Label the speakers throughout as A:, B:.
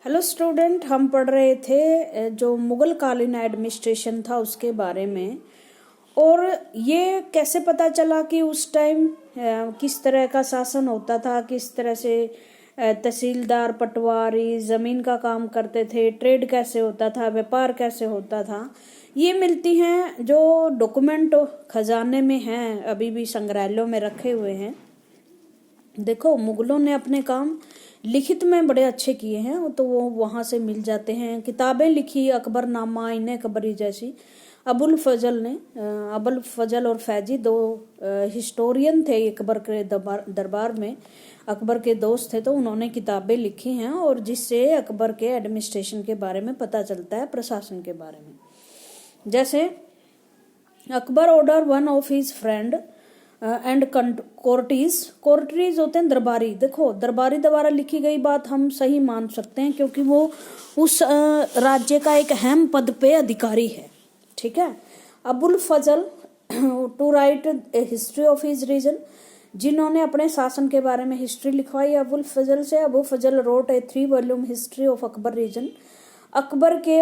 A: Hello student, हम पढ़ रहे थे जो मुगल कालीन एडमिनिस्ट्रेशन था उसके बारे में। और ये कैसे पता चला कि उस टाइम किस तरह का शासन होता था, किस तरह से तहसीलदार पटवारी ज़मीन का काम करते थे, ट्रेड कैसे होता था, व्यापार कैसे होता था। ये मिलती हैं जो डॉक्यूमेंट खजाने में हैं, अभी भी संग्रहालयों में रखे हुए हैं। देखो, मुगलों ने अपने काम लिखित में बड़े अच्छे किए हैं, तो वो वहाँ से मिल जाते हैं। किताबें लिखी अकबरनामा, इन्हें अकबरी जैसी। अबुल फजल और फैजी दो हिस्टोरियन थे अकबर के दरबार में, अकबर के दोस्त थे, तो उन्होंने किताबें लिखी हैं और जिससे अकबर के एडमिनिस्ट्रेशन के बारे में पता चलता है, प्रशासन के बारे में। जैसे Akbar order one of his friend and courtiers होते हैं दरबारी। देखो, दरबारी द्वारा लिखी गई बात हम सही मान सकते हैं क्योंकि वो उस राज्य का एक अहम पद पे अधिकारी है। ठीक है। Abul Fazl to write a history of his reign, जिन्होंने अपने शासन के बारे में हिस्ट्री लिखवाई अबुल फजल से। Abu Fazl wrote a 3 volume history of Akbar reign. Akbar के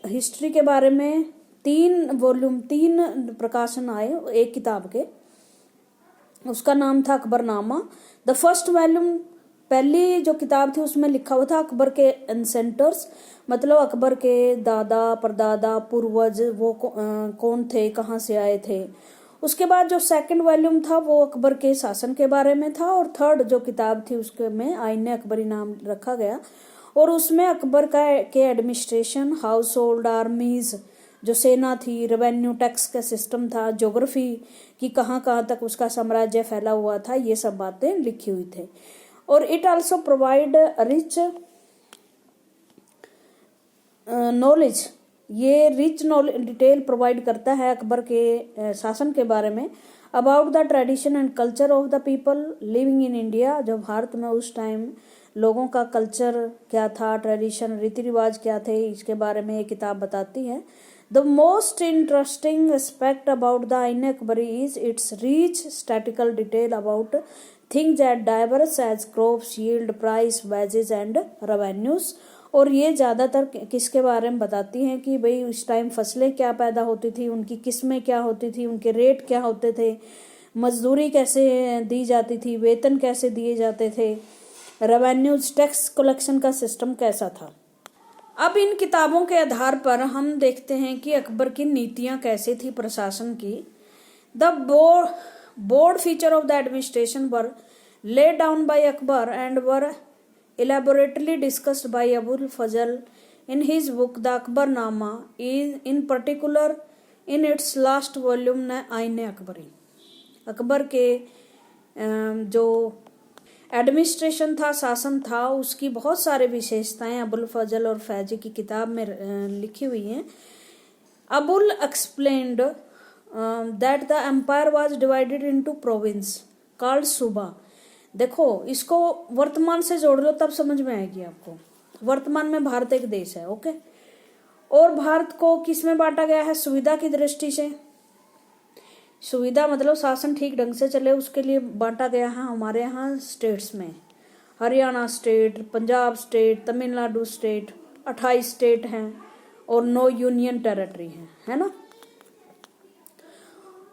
A: हिस्ट्री के बारे में 3 प्रकाशन आए एक किताब के, उसका नाम था अकबरनामा। द फर्स्ट वॉल्यूम, पहली जो किताब थी उसमें लिखा हुआ था अकबर के एंसेंटर्स, मतलब अकबर के दादा परदादा पूर्वज वो कौन थे, कहाँ से आए थे। उसके बाद जो सेकंड वॉल्यूम था वो अकबर के शासन के बारे में था, और थर्ड जो किताब थी उसके में आईने अकबरी नाम रखा गया, और उसमें अकबर के एडमिनिस्ट्रेशन, हाउस होल्ड, आर्मीज जो सेना थी, रेवेन्यू टैक्स का सिस्टम था, ज्योग्राफी कि कहाँ कहाँ तक उसका साम्राज्य फैला हुआ था, ये सब बातें लिखी हुई थे। और it also provide rich knowledge, ये रिच नॉलेज डिटेल प्रोवाइड करता है अकबर के शासन के बारे में, about the tradition and culture of the people living in India. जो भारत में उस टाइम लोगों का कल्चर क्या था, ट्रेडिशन रीति रिवाज क्या थे, इसके बारे में ये किताब बताती है। The most interesting aspect about the Ain Akbari is its rich statistical detail about things as diverse as crops, yield, price, wages and revenues। और ये ज़्यादातर किसके बारे में बताती हैं कि भाई उस टाइम फसलें क्या पैदा होती थी, उनकी किस्में क्या होती थी, उनके रेट क्या होते थे, मजदूरी कैसे दी जाती थी, वेतन कैसे दिए जाते थे, रेवेन्यूज टैक्स कलेक्शन का सिस्टम कैसा था। अब इन किताबों के आधार पर हम देखते हैं कि अकबर की नीतियां कैसी थी प्रशासन की। The board feature of the administration were laid down by Akbar and were elaborately discussed by Abul Fazl in his book The Akbarnama, is in particular in its last volume आईन अकबरी। अकबर के जो एडमिनिस्ट्रेशन था, शासन था, उसकी बहुत सारे विशेषताएं अबुल फजल और फैजी की किताब में लिखी हुई हैं। Abul explained that the empire was divided into province called suba. देखो, इसको वर्तमान से जोड़ लो तब समझ में आएगी आपको। वर्तमान में भारत एक देश है, ओके। और भारत को किस में बांटा गया है? सुविधा की दृष्टि से। सुविधा मतलब शासन ठीक ढंग से चले उसके लिए बांटा गया है। हमारे यहाँ स्टेट्स में Haryana state, Punjab state, Tamil Nadu state, 28 state हैं और 9 यूनियन टेरिटरी हैं, है ना।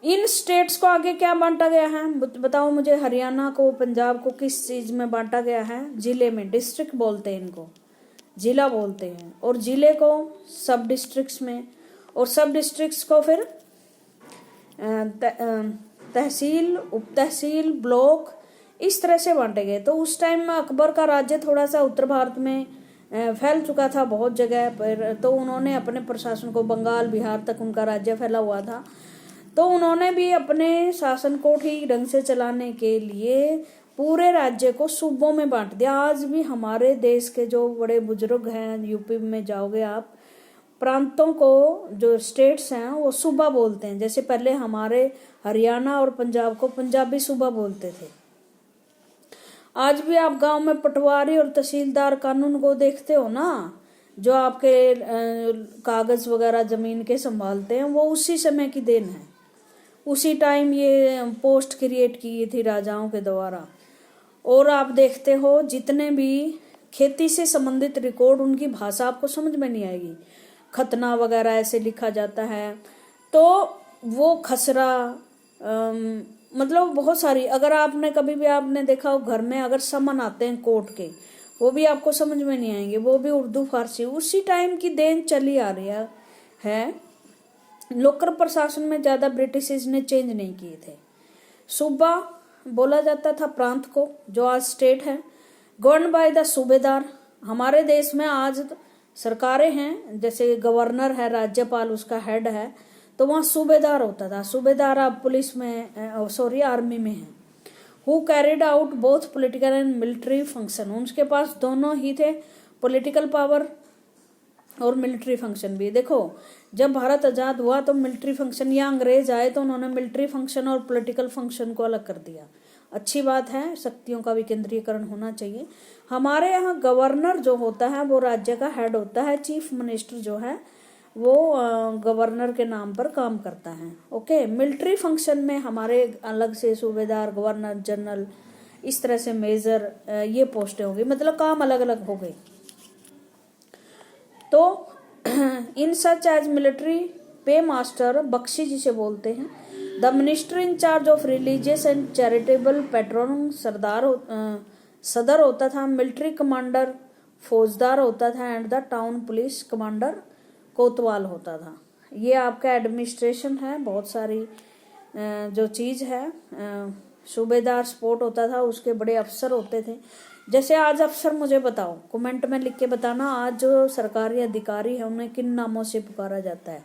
A: इन स्टेट्स को आगे क्या बांटा गया है बताओ मुझे। हरियाणा को, पंजाब को किस चीज में बांटा गया है? जिले में, डिस्ट्रिक्ट बोलते हैं इनको, जिला बोलते हैं। और जिले को सब डिस्ट्रिक्ट्स में, और सब डिस्ट्रिक्ट्स को फिर तहसील, उप तहसील, ब्लॉक, इस तरह से बांटे गए। तो उस टाइम में अकबर का राज्य थोड़ा सा उत्तर भारत में फैल चुका था बहुत जगह पर, तो उन्होंने अपने प्रशासन को बंगाल, बिहार तक उनका राज्य फैला हुआ था, तो उन्होंने भी अपने शासन को ठीक ढंग से चलाने के लिए पूरे राज्य को सूबों में बांट दिया। आज भी हमारे देश के जो बड़े बुजुर्ग हैं, यूपी में जाओगे आप, प्रांतों को, जो स्टेट्स हैं, वो सूबा बोलते हैं। जैसे पहले हमारे हरियाणा और पंजाब को पंजाबी सूबा बोलते थे। आज भी आप गांव में पटवारी और तहसीलदार कानून को देखते हो ना, जो आपके कागज वगैरह जमीन के संभालते हैं, वो उसी समय की देन है। उसी टाइम ये पोस्ट क्रिएट की थी राजाओं के द्वारा। और आप देखते हो जितने भी खेती से संबंधित रिकॉर्ड, उनकी भाषा आपको समझ में नहीं आएगी, खतना वगैरह ऐसे लिखा जाता है। तो वो खसरा मतलब बहुत सारी, अगर आपने कभी भी आपने देखा हो घर में अगर समन आते हैं कोर्ट के, वो भी आपको समझ में नहीं आएंगे, वो भी उर्दू फारसी उसी टाइम की देन चली आ रही है। लोकल प्रशासन में ज़्यादा ब्रिटिश ने चेंज नहीं किए थे। सूबा बोला जाता था प्रांत को, जो आज स्टेट है। गवर्न बाय द सूबेदार, हमारे देश में आज सरकारें हैं, जैसे गवर्नर है, राज्यपाल उसका हेड है, तो वहाँ सूबेदार होता था। सूबेदार अब पुलिस में आर्मी में है। Who carried out both political and military function, उनके पास दोनों ही थे, पॉलिटिकल पावर और मिलिट्री फंक्शन भी। देखो जब भारत आजाद हुआ तो मिलिट्री फंक्शन, या अंग्रेज आए तो उन्होंने मिलिट्री फंक्शन और पॉलिटिकल फंक्शन को अलग कर दिया। अच्छी बात है, शक्तियों का विकेंद्रीकरण होना चाहिए। हमारे यहाँ गवर्नर जो होता है वो राज्य का हेड होता है, चीफ मिनिस्टर जो है वो गवर्नर के नाम पर काम करता है। ओके, मिलिट्री फंक्शन में हमारे अलग से सूबेदार, गवर्नर जनरल, इस तरह से मेजर, ये पोस्टें होंगी, मतलब काम अलग अलग हो गए। तो इन सच एज मिलिट्री पे मास्टर, बख्शी जिसे बोलते हैं, the minister in charge of religious and charitable patron, सदर होता था, मिलिट्री कमांडर फौजदार होता था, and the town police commander कोतवाल होता था। ये आपका एडमिनिस्ट्रेशन है, बहुत सारी जो चीज़ है। सूबेदार स्पोर्ट होता था, उसके बड़े अफसर होते थे। जैसे आज अफसर मुझे बताओ, कमेंट में लिख के बताना, आज जो सरकारी अधिकारी है उन्हें किन नामों से पुकारा जाता है।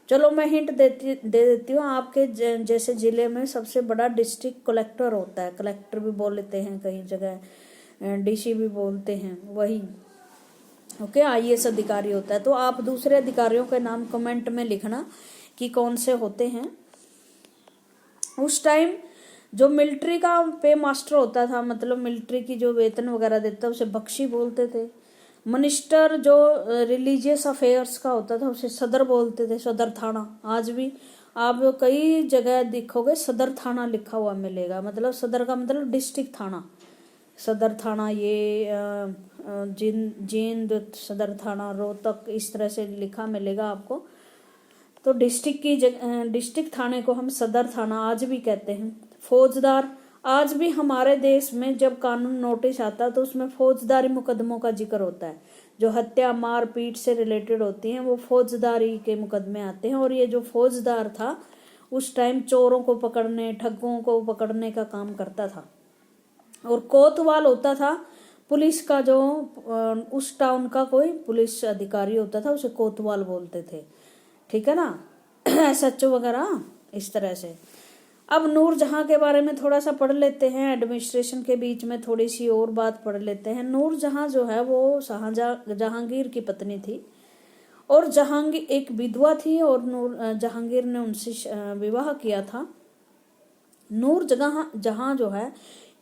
A: चलो मैं हिंट दे देती हूँ। आपके जैसे जिले में सबसे बड़ा डिस्ट्रिक्ट कलेक्टर होता है, कलेक्टर भी बोल लेते हैं, कई जगह डीसी भी बोलते हैं, वही ओके। आईएएस अधिकारी होता है। तो आप दूसरे अधिकारियों के नाम कमेंट में लिखना कि कौन से होते हैं। उस टाइम जो मिलिट्री का पे मास्टर होता था, मतलब मिलिट्री की जो वेतन वगैरह देता, उसे बख्शी बोलते थे। मिनिस्टर जो रिलीजियस अफेयर्स का होता था उसे सदर बोलते थे, सदर थाना। आज भी आप कई जगह देखोगे सदर थाना लिखा हुआ मिलेगा, मतलब सदर का मतलब डिस्ट्रिक्ट थाना, सदर थाना, ये जींद सदर थाना, रोहतक, इस तरह से लिखा मिलेगा आपको। तो डिस्ट्रिक्ट थाने को हम सदर थाना आज भी कहते हैं। फौजदार, आज भी हमारे देश में जब कानून नोटिस आता है तो उसमें फौजदारी मुकदमों का जिक्र होता है। जो हत्या मार पीट से रिलेटेड होती हैं वो फौजदारी के मुकदमे आते हैं। और ये जो फौजदार था उस टाइम चोरों को पकड़ने, ठगों को पकड़ने का काम करता था। और कोतवाल होता था पुलिस का, जो उस टाउन का कोई पुलिस अधिकारी होता था उसे कोतवाल बोलते थे, ठीक है ना। एसएचओ वगैरह इस तरह से। अब नूरजहां के बारे में थोड़ा सा पढ़ लेते हैं, एडमिनिस्ट्रेशन के बीच में थोड़ी सी और बात पढ़ लेते हैं। नूरजहां जो है वो जहांगीर की पत्नी थी, और जहांगीर एक विधवा थी, और जहांगीर ने उनसे विवाह किया था। नूरजहां जो है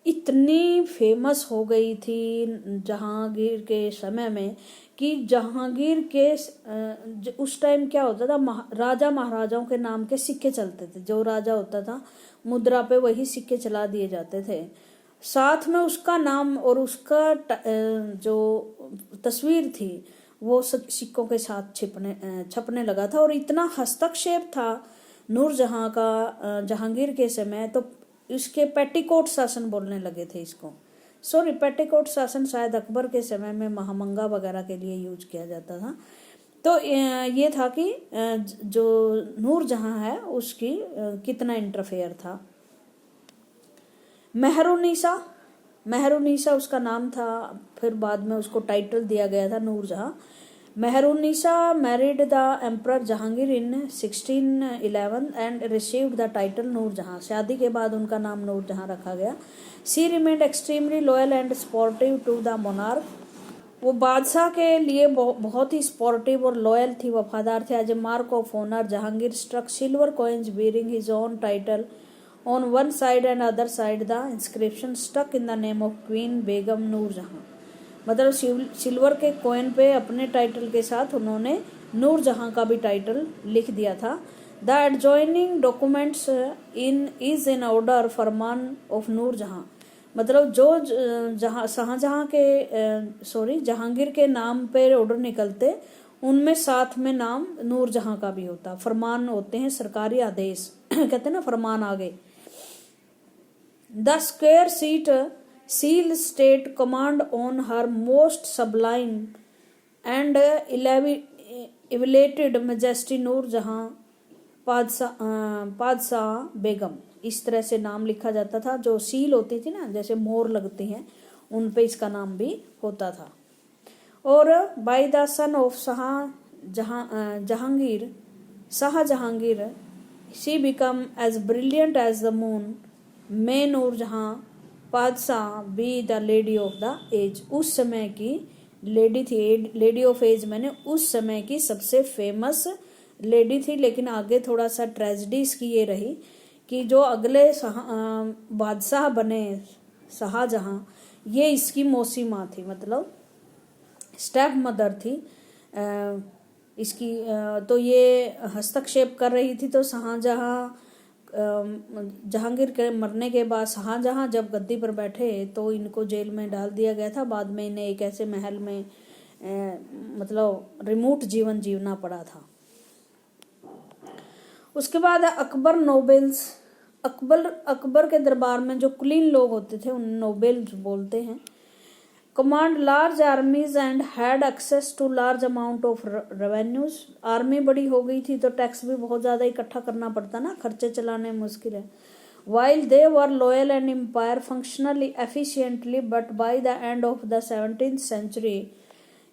A: इतनी फेमस हो गई थी जहांगीर के समय में कि जहांगीर के उस टाइम क्या होता था, राजा महाराजाओं के नाम के सिक्के चलते थे। जो राजा होता था मुद्रा पे वही सिक्के चला दिए जाते थे, साथ में उसका नाम और उसका जो तस्वीर थी वो सिक्कों के साथ छपने लगा था। और इतना हस्तक्षेप था नूरजहां का जहांगीर के समय, तो इसके पेटीकोट शासन बोलने लगे थे इसको। सॉरी, पेटीकोट शासन शायद अकबर के समय में महामंगा वगैरह के लिए यूज किया जाता था। तो ये था कि जो नूरजहां है उसकी कितना इंटरफेयर था। मेहरुन्निसा उसका नाम था, फिर बाद में उसको टाइटल दिया गया था Nurjahan. Mehrunnisa married the emperor Jahangir in 1611 and received the title Nurjahan. शादी के बाद उनका नाम नूरजहां रखा गया। She remained extremely loyal and sportive to the monarch. वो बादशाह के लिए बहुत ही स्पोर्टिव और लॉयल थी, वफादार थे। As a mark of honour Jahangir struck silver coins bearing his own title on one side and other side the inscription stuck in the name of Queen बेगम नूरजहां। मतलब सिल्वर के कॉइन पे अपने टाइटल के साथ उन्होंने नूरजहां का भी टाइटल लिख दिया था। The adjoining documents is in order farman of Nurjahan. मतलब जो शाहजहां के जहांगीर के नाम पे ऑर्डर निकलते, उनमें साथ में नाम नूरजहां का भी होता। फरमान होते हैं सरकारी आदेश कहते हैं ना, फरमान आगे। The square seat seal state command on her most sublime and elevated majesty Nurjahan Padshah Begum, इस तरह से नाम लिखा जाता था। जो सील होती थी ना, जैसे मोहर लगती हैं, उन पे इसका नाम भी होता था। और by the sun of Shahjahangir she become as brilliant as the moon, may Nurjahan Padshah be the lady of the age. उस समय की लेडी थी, लेडी ऑफ एज मैंने उस समय की सबसे फेमस लेडी थी। लेकिन आगे थोड़ा सा ट्रेजेडी इसकी ये रही कि जो अगले बादशाह बने शाहजहां, ये इसकी मौसी माँ थी, मतलब स्टेप मदर थी इसकी। तो ये हस्तक्षेप कर रही थी। तो जहांगीर के मरने के बाद शाहजहां जब गद्दी पर बैठे तो इनको जेल में डाल दिया गया था। बाद में इन्हें एक ऐसे महल में मतलब रिमोट जीवन जीना पड़ा था। उसके बाद अकबर नोबेल्स। अकबर के दरबार में जो कुलीन लोग होते थे उन नोबेल्स बोलते हैं। Command large armies and had access to large amount of revenues. Army बड़ी हो गई थी तो टैक्स भी बहुत ज्यादा इकट्ठा करना पड़ता ना, खर्चे चलाने मुश्किल है। While they were loyal and empire functionally efficiently, but by the end of the 17th century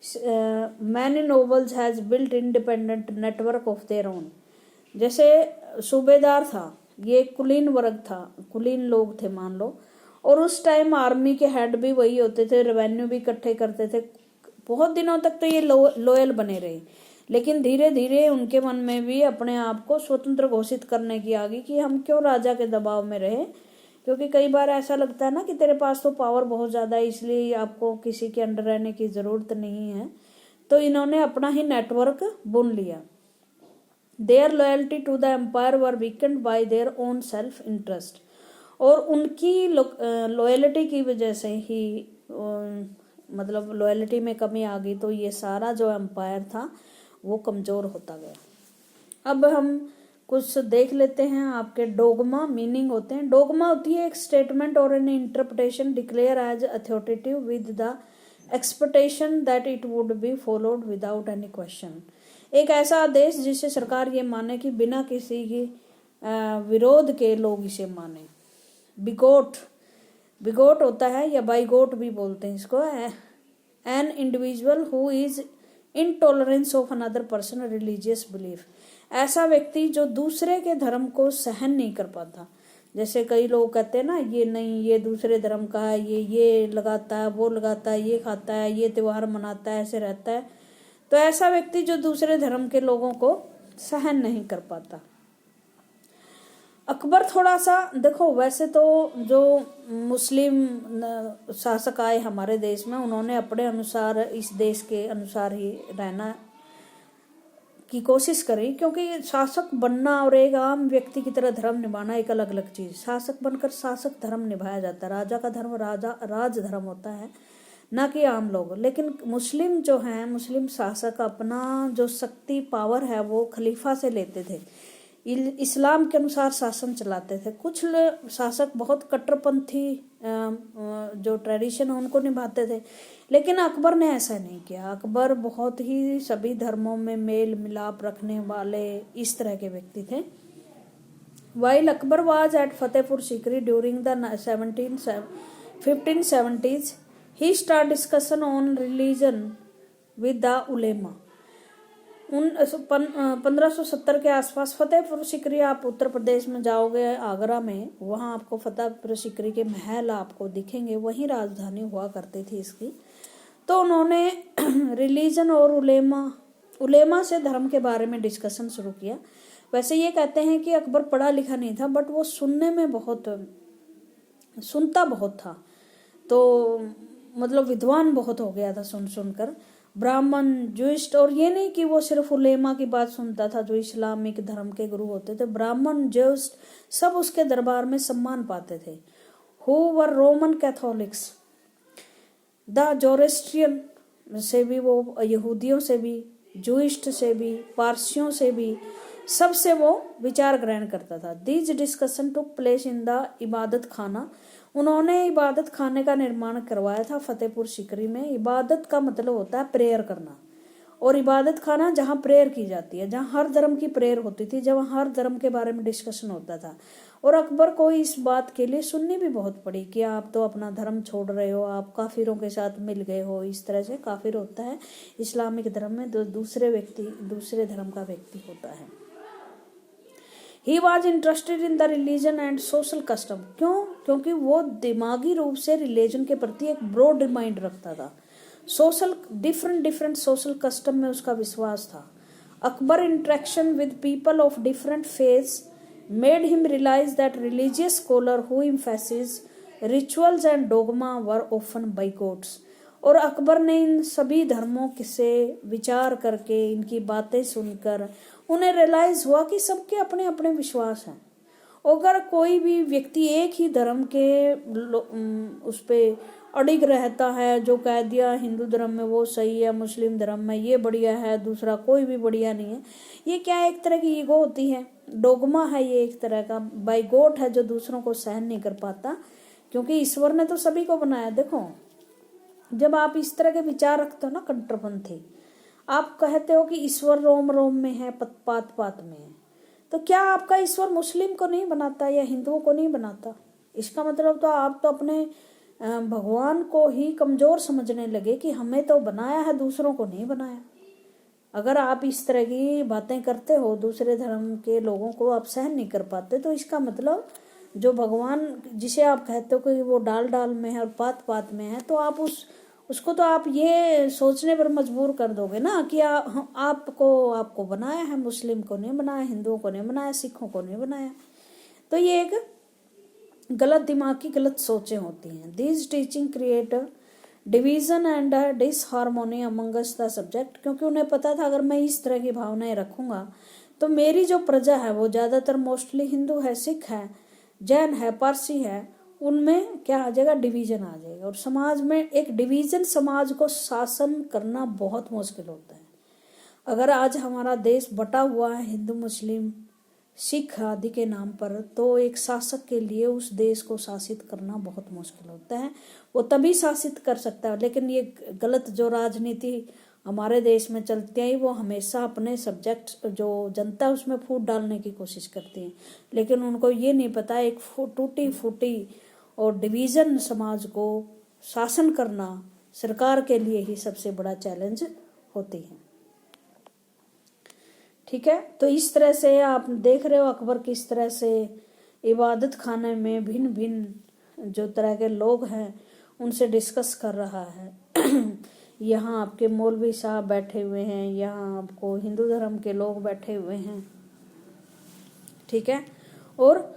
A: many nobles has built independent network of their own। जैसे सूबेदार था, ये कुलीन वर्ग था, कुलीन लोग थे मान लो, और उस टाइम आर्मी के हेड भी वही होते थे, रेवेन्यू भी इकट्ठे करते थे। बहुत दिनों तक तो ये लॉयल बने रहे, लेकिन धीरे धीरे उनके मन में भी अपने आप को स्वतंत्र घोषित करने की आ गई कि हम क्यों राजा के दबाव में रहे। क्योंकि कई बार ऐसा लगता है ना कि तेरे पास तो पावर बहुत ज्यादा है, इसलिए आपको किसी के अंडर रहने की जरूरत नहीं है। तो इन्होंने अपना ही नेटवर्क बुन लिया। Their loyalty to the empire were weakened by their own self interest. और उनकी लॉयल्टी की वजह से ही मतलब लॉयल्टी में कमी आ गई, तो ये सारा जो एम्पायर था वो कमजोर होता गया। अब हम कुछ देख लेते हैं आपके डोगमा मीनिंग होते हैं। डोगमा होती है एक स्टेटमेंट और an interpretation declare as authoritative with the expectation that it would be followed without any question. एक ऐसा आदेश जिसे सरकार ये माने कि बिना किसी की विरोध के लोग इसे माने। बिगोट होता है या बाइगोट भी बोलते हैं इसको। An individual who is intolerance of another person religious belief. ऐसा व्यक्ति जो दूसरे के धर्म को सहन नहीं कर पाता। जैसे कई लोग कहते हैं ना, ये नहीं, ये दूसरे धर्म का है, ये लगाता है, वो लगाता है, ये खाता है, ये त्योहार मनाता है, ऐसे रहता है। तो ऐसा व्यक्ति जो दूसरे धर्म के लोगों को सहन नहीं कर पाता। अकबर थोड़ा सा देखो, वैसे तो जो मुस्लिम शासक आए हमारे देश में, उन्होंने अपने अनुसार इस देश के अनुसार ही रहना की कोशिश करी। क्योंकि शासक बनना और एक आम व्यक्ति की तरह धर्म निभाना एक अलग अलग चीज। शासक बनकर शासक धर्म निभाया जाता है, राजा का धर्म राज धर्म होता है, ना कि आम लोग। लेकिन मुस्लिम जो हैं, मुस्लिम शासक अपना जो शक्ति पावर है वो खलीफा से लेते थे, इस्लाम के अनुसार शासन चलाते थे। कुछ शासक बहुत कट्टरपंथी जो ट्रेडिशन है उनको निभाते थे, लेकिन अकबर ने ऐसा नहीं किया। अकबर बहुत ही सभी धर्मों में मेल मिलाप रखने वाले इस तरह के व्यक्ति थे। While Akbar was at Fatehpur Sikri during the 1570s, he start discussion on religion with the उलेमा। 1570 के आसपास फतेहपुर सीकरी, आप उत्तर प्रदेश में जाओगे आगरा में, वहाँ आपको फतेहपुर सीकरी के महल आपको दिखेंगे, वही राजधानी हुआ करती थी इसकी। तो उन्होंने रिलीजन और उलेमा से धर्म के बारे में डिस्कशन शुरू किया। वैसे ये कहते हैं कि अकबर पढ़ा लिखा नहीं था, बट वो सुनने में सुनता बहुत था, तो मतलब विद्वान बहुत हो गया था सुन सुनकर। ब्राह्मण, ज्यूइस्ट, और ये नहीं कि वो सिर्फ उलेमा की बात सुनता था जो इस्लामिक धर्म के गुरु होते थे। ब्राह्मण, ज्यूइस्ट सब उसके दरबार में सम्मान पाते थे। who were Roman Catholics. The Zoroastrian से भी, वो यहूदियों से भी, जूइस्ट से भी, पारसियों से भी, सबसे वो विचार ग्रहण करता था. These discussion took place in the इबादत खाना. उन्होंने इबादत खाने का निर्माण करवाया था फतेहपुर सीकरी में. इबादत का मतलब होता है प्रेयर करना, और इबादत खाना जहाँ प्रेयर की जाती है, जहाँ हर धर्म की प्रेयर होती थी, जहाँ हर धर्म के बारे में डिस्कशन होता था. और अकबर को इस बात के लिए सुननी भी बहुत पड़ी कि आप तो अपना धर्म छोड़ रहे हो, आप काफिरों के साथ मिल गए हो. इस तरह से काफिर होता है इस्लामिक धर्म में दूसरे धर्म का व्यक्ति होता है. He was interested in the religion and social custom. क्यों? क्योंकि वो दिमागी रूप से रिलीजन के प्रति एक ब्रॉड माइंड रखता था. सोशल डिफरेंट सोशल कस्टम में उसका विश्वास था. Akbar interaction with people of different faiths made him realize that religious scholar who emphasize rituals and dogma were often bigots. और अकबर ने इन सभी धर्मों से विचार करके, इनकी बातें सुनकर उन्हें रियलाइज हुआ कि सबके अपने अपने विश्वास हैं. अगर कोई भी व्यक्ति एक ही धर्म के उस पे अड़िग रहता है, जो कह दिया हिंदू धर्म में वो सही है, मुस्लिम धर्म में ये बढ़िया है, दूसरा कोई भी बढ़िया नहीं है, ये क्या एक तरह की ईगो होती है, डोगमा है, ये एक तरह का बाइगोट है जो दूसरों को सहन नहीं कर पाता. क्योंकि ईश्वर ने तो सभी को बनाया. देखो, जब आप इस तरह के विचार रखते हो ना, कट्टरपंथी, आप कहते हो कि ईश्वर रोम रोम में है, पात पात में है, तो क्या आपका ईश्वर मुस्लिम को नहीं बनाता या हिंदुओं को नहीं बनाता? इसका मतलब तो आप तो अपने भगवान को ही कमजोर समझने लगे कि हमें तो बनाया है, दूसरों को नहीं बनाया. अगर आप इस तरह की बातें करते हो, दूसरे धर्म के लोगों को आप सहन नहीं कर पाते, तो इसका मतलब जो भगवान जिसे आप कहते हो कि वो डाल डाल में है और पात पात में है, तो आप उसको तो आप ये सोचने पर मजबूर कर दोगे ना कि आपको बनाया है, मुस्लिम को नहीं बनाया, हिंदुओं को नहीं बनाया, सिखों को नहीं बनाया. तो ये एक गलत दिमाग की गलत सोचें होती हैं. These teaching create division and disharmony among us the subject. क्योंकि उन्हें पता था अगर मैं इस तरह की भावनाएं रखूंगा तो मेरी जो प्रजा है वो ज्यादातर मोस्टली हिंदू है, सिख है, जैन है, पारसी है, उनमें क्या आ जाएगा, डिवीजन आ जाएगा. और समाज में एक डिवीजन, समाज को शासन करना बहुत मुश्किल होता है. अगर आज हमारा देश बटा हुआ है हिंदू, मुस्लिम, सिख आदि के नाम पर, तो एक शासक के लिए उस देश को शासित करना बहुत मुश्किल होता है. वो तभी शासित कर सकता है. लेकिन ये गलत जो राजनीति हमारे देश में चलती है, वो हमेशा अपने सब्जेक्ट जो जनता है उसमें फूट डालने की कोशिश करती है. लेकिन उनको ये नहीं पता एक टूटी फूटी और डिवीजन समाज को शासन करना सरकार के लिए ही सबसे बड़ा चैलेंज होती है. ठीक है, तो इस तरह से आप देख रहे हो अकबर किस तरह से इबादत खाने में भिन्न भिन्न जो तरह के लोग हैं उनसे डिस्कस कर रहा है. यहाँ आपके मौलवी साहब बैठे हुए हैं, यहाँ आपको हिंदू धर्म के लोग बैठे हुए हैं. ठीक है, और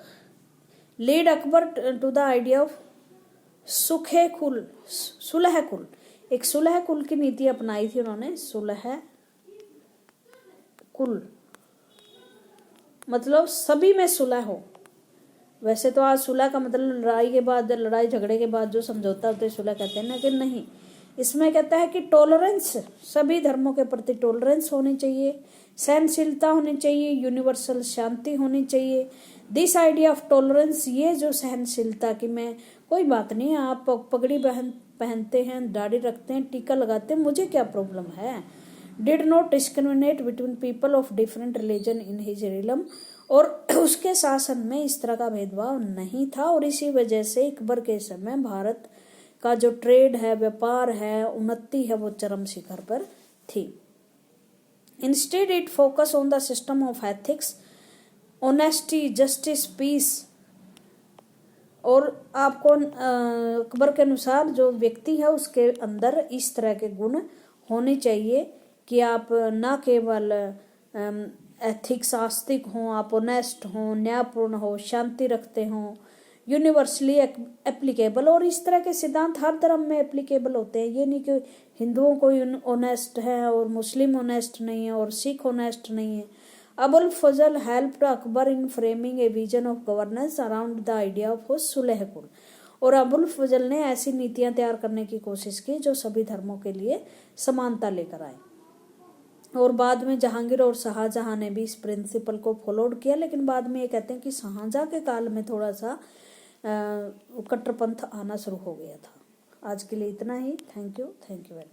A: lead Akbar to the idea of Sulh Kul. एक सुलह कुल की नीति अपनाई थी उन्होंने. सुलह कुल मतलब सभी में सुलह हो. वैसे तो आज सुलह का मतलब लड़ाई झगड़े के बाद जो समझौता होता है सुलह कहते हैं, लेकिन नहीं, इसमें कहता है कि टॉलरेंस, सभी धर्मों के प्रति टॉलरेंस होनी चाहिए, सहनशीलता होनी चाहिए, यूनिवर्सल शांति होनी चाहिए. दिस आइडिया ऑफ टॉलरेंस, ये जो सहनशीलता की मैं कोई बात नहीं, आप पगड़ी पहनते हैं, दाढ़ी रखते हैं, टीका लगाते हैं, मुझे क्या प्रॉब्लम है, did not discriminate between people of different religion in his realm. और उसके शासन में इस तरह का भेदभाव नहीं था. और इसी वजह से अकबर के समय भारत का जो ट्रेड है, व्यापार है, उन्नति है, वो चरम शिखर पर थी. Instead it focus on the system of ethics, honesty, justice, peace. और आपको अकबर के अनुसार जो व्यक्ति है उसके अंदर इस तरह के गुण होने चाहिए कि आप ना केवल एथिक्स आस्तिक हों, आप ऑनेस्ट हों, न्यायपूर्ण हो, शांति रखते हों, यूनिवर्सली एप्लीकेबल. और इस तरह के सिद्धांत हर धर्म में एप्लीकेबल होते हैं. ये नहीं कि हिंदुओं को ऑनेस्ट है और मुस्लिम ऑनेस्ट नहीं है और सिख ऑनेस्ट नहीं है. Abul Fazl helped Akbar in framing a vision of governance around the idea of Sulh Kul. और अबुल फजल ने ऐसी नीतियां तैयार करने की कोशिश की जो सभी धर्मों के लिए समानता लेकर आए। और बाद में जहांगीर और शाहजहां ने भी इस प्रिंसिपल को फॉलोड किया, लेकिन बाद में ये कहते हैं कि शाहजहां के काल में थोड़ा सा कट्टरपंथ आना शुरू हो गया था। आज के लिए इतना ही। Thank you very much.